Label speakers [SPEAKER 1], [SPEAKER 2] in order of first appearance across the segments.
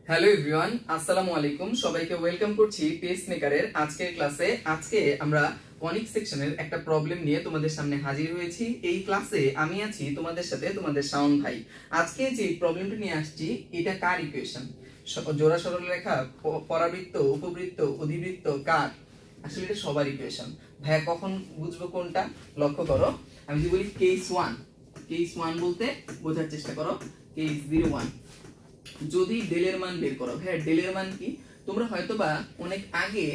[SPEAKER 1] Hello everyone, আসসালামু আলাইকুম। সবাইকে ওয়েলকাম করছি পেসমেকারের আজকের ক্লাসে। আজকে আমরা কনিক সেকশনের একটা প্রবলেম নিয়ে তোমাদের সামনে হাজির হয়েছি। এই ক্লাসে আমি আছি তোমাদের সাথে, তোমাদের শাওন ভাই। আজকে যে প্রবলেমটা নিয়ে আসছি এটা কার ইকুয়েশন? জোড়া সরলরেখা, পরাবৃত্ত, উপবৃত্ত, অধিবৃত্ত কার? আসলে এটা সবার ইকুয়েশন। ভাইয়া কখন বুঝবো কোনটা? লক্ষ্য করো, আমি যদি বলি কেস 1 বলতে বোঝার চেষ্টা করো কেস 01। যদি ডেলের মান বের করো, হ্যাঁ ডেলের মান কি তোমরা হয়তোবা অনেক আগে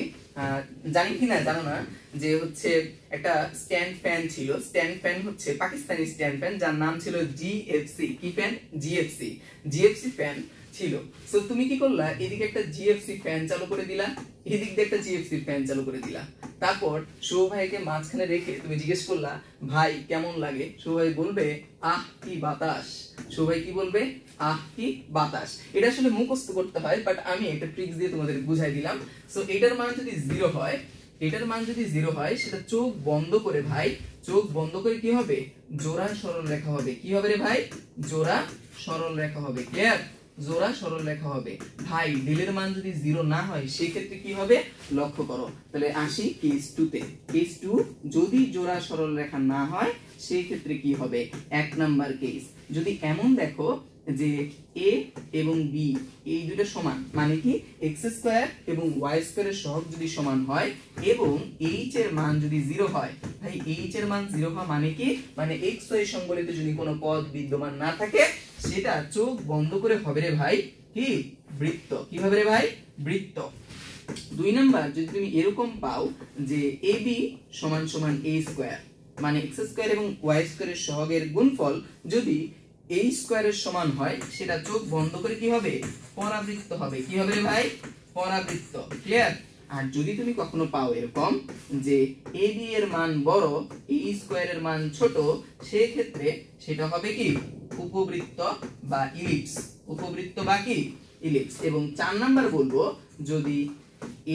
[SPEAKER 1] জানি কিনা জানো না, যে হচ্ছে একটা স্ট্যান্ড ফ্যান ছিল। স্ট্যান্ড ফ্যান হচ্ছে পাকিস্তানি স্ট্যান্ড ফ্যান, যার নাম ছিল জিএফসি। কি ফ্যান? জিএফসি ফ্যান ছিল। সো তুমি কি করলা, এদিকে একটা জিএফসি ফ্যান চালু করে দিলা, এদিক দিয়ে একটা জিএফসি ফ্যান চালু করে দিলা। তারপর শুভ ভাইকে মাঝখানে রেখে তুমি জিজ্ঞেস করলা, ভাই কেমন লাগে? শুভ ভাই বলবে আহ কি বাতাস। শুভ ভাই কি বলবে? আহ কি বাতাস। এটা আসলে মুখস্থ করতে হয়, বাট আমি একটা ট্রিক্স দিয়ে তোমাদের বুঝাই দিলাম। সো এটার মান যদি 0 হয়, সেটা চোখ বন্ধ করে ভাই, চোখ বন্ধ করে কি হবে? জোড়া সরল রেখা হবে। কি হবে রে ভাই? জোড়া সরল রেখা হবে। ক্লিয়ার? জোড়া সরল রেখা হবে। ভাই ডেলের মান যদি 0 না হয় সেই ক্ষেত্রে কি হবে? লক্ষ্য করো। তাহলে আসি কেস 2 তে। কেস 2, যদি জোড়া সরল রেখা না হয় সেই ক্ষেত্রে কি হবে? 1 নাম্বার কেস, যদি এমন দেখো যে a এবং b এই দুটো সমান, মানে কি x স্কয়ার এবং y স্কয়ারের সহগ যদি সমান হয় এবং h এর মান যদি 0 হয়, ভাই h এর মান 0 হওয়া মানে কি? মানে x y সংবলিত যদি কোনো পদ বিদ্যমান না থাকে, সেটা চোখ বন্ধ করে হবে রে ভাই কি? বৃত্ত। কি হবে রে ভাই? বৃত্ত। 2 নাম্বার, যদি তুমি এরকম পাও যে ab সমান সমান a স্কয়ার, মানে x স্কয়ার এবং y স্কয়ারের সহগের গুণফল যদি a স্কয়ারের সমান হয়, সেটা চোখ বন্ধ করে কি হবে? পরাবৃত্ত হবে। কি হবে রে ভাই? পরাবৃত্ত। ক্লিয়ার? আর যদি তুমি কখনো পাও এরকম যে ab এর মান বড়, a স্কয়ারের মান ছোট, সেই ক্ষেত্রে সেটা হবে কি? উপবৃত্ত বা ইলিপস। উপবৃত্ত বা কি? ইলিপস। এবং 4 নাম্বার বলবো, যদি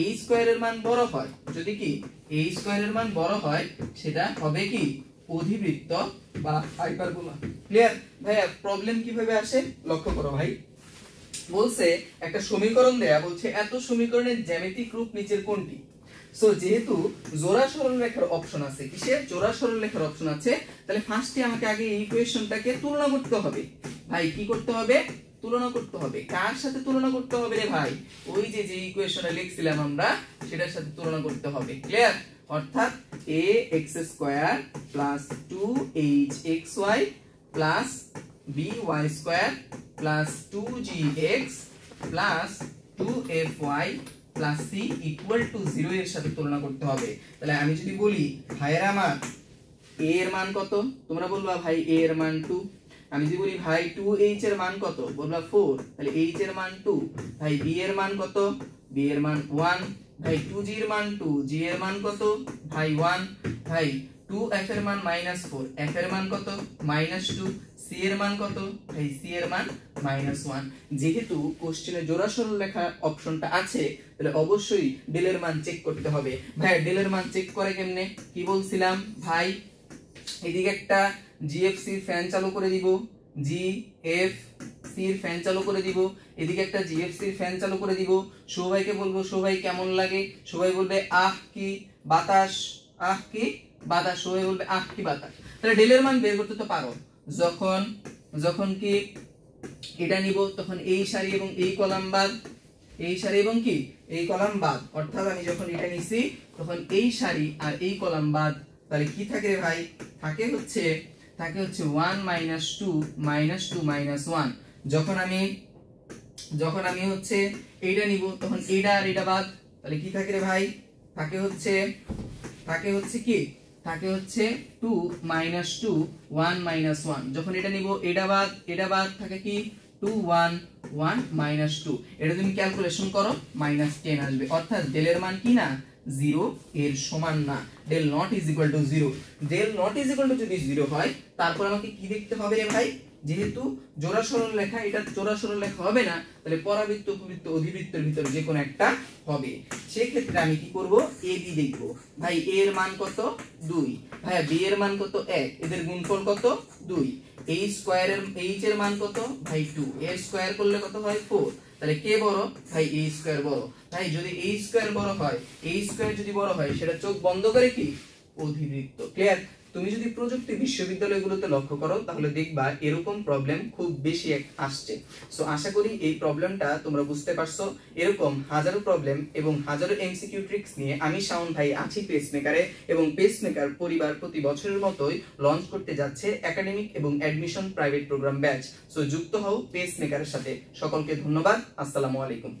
[SPEAKER 1] a স্কয়ারের মান বড় হয়, যদি কি a স্কয়ারের মান বড় হয়, সেটা হবে কি? অধিবৃত্ত বা হাইপারবোলা। ক্লিয়ার? ভাইয়া প্রবলেম কিভাবে আসে লক্ষ্য করো ভাই। বলছে একটা সমীকরণ দেয়া, বলছে এত সমীকরণের জ্যামিতিক রূপ নিচের কোনটি? সো যেহেতু জোড়া সরল রেখার অপশন আছে, কিসের? জোড়া সরল রেখার অপশন আছে, তাহলে ফার্স্টে আমাকে আগে এই ইকুয়েশনটাকে তুলনা করতে হবে। ভাই কি করতে হবে? তুলনা করতে হবে। কার সাথে তুলনা করতে হবে রে ভাই? ওই যে ইকুয়েশনটা লিখছিলাম আমরা, সেটার সাথে তুলনা করতে হবে। ক্লিয়ার? অর্থাৎ ax square plus 2hxy plus by square plus 2gx plus 2fy plus c equal to 0 এর সাথে তুলনা করতে হবে। তাহলে আমি যদি বলি ভাইয়েরা আমার a এর মান কত, তোমরা বলবা ভাই a এর মান 2। আমি যদি বলি ভাই 2h এর মান কত, বলবা 4, তাহলে h এর মান 2। ভাই b এর মান কত? b এর মান 1। ভাই 2g এর মান 2, g এর মান কত? ভাই 1। ভাই 2f এর মান -4, f এর মান কত? -2। c এর মান কত? ভাই c এর মান -1। যেহেতু কোশ্চেনে জোড়া সরল রেখা অপশনটা আছে, তাহলে অবশ্যই ডেলের মান চেক করতে হবে। ভাই ডেলের মান চেক করে কেমনে? কি বলছিলাম ভাই, এদিকে একটা জিএফসি ফ্যান চালু করে দিব, জিএফসি এর ফ্যান চালু করে দিব, এদিকে একটা জিএফসি এর ফ্যান চালু করে দিব। সবাইকে বলবো সবাই কেমন লাগে? সবাই বলবে আহ কি বাতাস, আহ কি বাতাস। সবাই বলবে আহ কি বাতাস। তাহলে ডেলের মান বের করতে তো পারো। যখন কি এটা নিব, তখন এই সারি এবং এই কলাম বাদ, এই সারি এবং কি এই কলাম বাদ। অর্থাৎ আমি যখন এটা নিছি, তখন এই সারি আর এই কলাম বাদ। তাহলে কি থাকে রে ভাই? থাকে হচ্ছে 1 - 2 -2 -1। যখন আমি হচ্ছে এইটা নিব, তখন এইটা আর এটা বাদ। তাহলে কি থাকে রে ভাই? থাকে হচ্ছে কি? থাকে হচ্ছে 2 - 2 1 - 1। যখন এটা নিব, এটা বাদ, থাকে কি 2 1 1 -2। এটা তুমি ক্যালকুলেশন করো, -10 আসবে। অর্থাৎ ডেলের মান কি না? 0 এর সমান না। del not is equal to 0। del not is equal to যদি 0 হয়, তারপর আমাকে কি দেখতে হবে রে ভাই? যেহেতু জোড়া সরল রেখা, এটা জোড়া সরল রেখা হবে না, তাহলে পরাবৃত্ত, উপবৃত্ত, অধিবৃত্তের ভিতরে যে কোনো একটা হবে। সেই ক্ষেত্রে আমি কি করব? ab দেখব। ভাই a এর মান কত? 2। ভাইয়া b এর মান কত? 1। এদের গুণফল কত? 2। a স্কয়ার এর h এর মান কত ভাই 2, a স্কয়ার করলে কত হয় 4, তাহলে কে বড় ভাই a স্কয়ার বড়। ভাই যদি a স্কয়ার বড় হয়, a স্কয়ার যদি বড় হয় সেটা চোখ বন্ধ করে কি অধিবৃত্ত। ক্লিয়ার? তুমি যদি প্রযুক্তি বিশ্ববিদ্যালয়গুলোতে লক্ষ্য করো তাহলে দেখবা এরকম প্রবলেম খুব বেশি আসছে। সো আশা করি এই প্রবলেমটা তোমরা বুঝতে পারছো। এরকম হাজারো প্রবলেম এবং হাজারো এমসিকিউ ট্রিক্স নিয়ে আমি শাওন ভাই আছি পেসমেকারে, এবং পেসমেকার পরিবার প্রতি বছরের মতোই লঞ্চ করতে যাচ্ছে একাডেমিক এবং admission private program batch. So যুক্ত হও পেসমেকারের সাথে। সকলকে ধন্যবাদ। আসসালামু আলাইকুম।